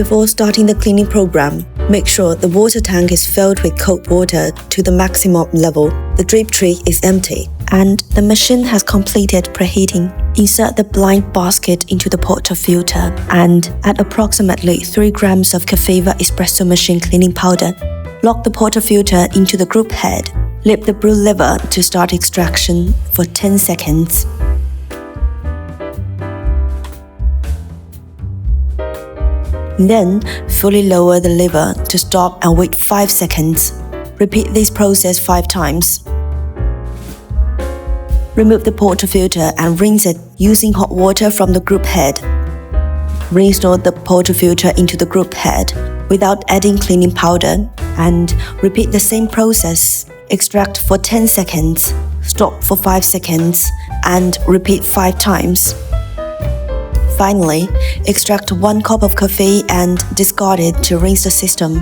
Before starting the cleaning program, make sure the water tank is filled with cold water to the maximum level, the drip tray is empty, and the machine has completed preheating. Insert the blind basket into the portafilter and add approximately 3 grams of Caffeva Espresso machine cleaning powder. Lock the portafilter into the group head. Lift the brew lever to start extraction for 10 seconds. Then, fully lower the lever to stop and wait 5 seconds. Repeat this process 5 times. Remove the portafilter and rinse it using hot water from the group head. Reinstall the portafilter into the group head without adding cleaning powder and repeat the same process. Extract for 10 seconds, stop for 5 seconds, and repeat 5 times. Finally, extract 1 cup of coffee and discard it to rinse the system.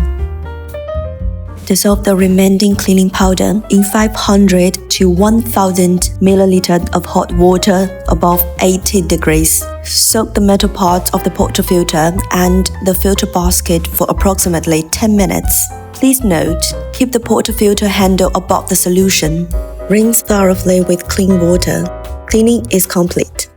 Dissolve the remaining cleaning powder in 500 to 1000 ml of hot water above 80 degrees. Soak the metal parts of the portafilter and the filter basket for approximately 10 minutes. Please note, keep the portafilter handle above the solution. Rinse thoroughly with clean water. Cleaning is complete.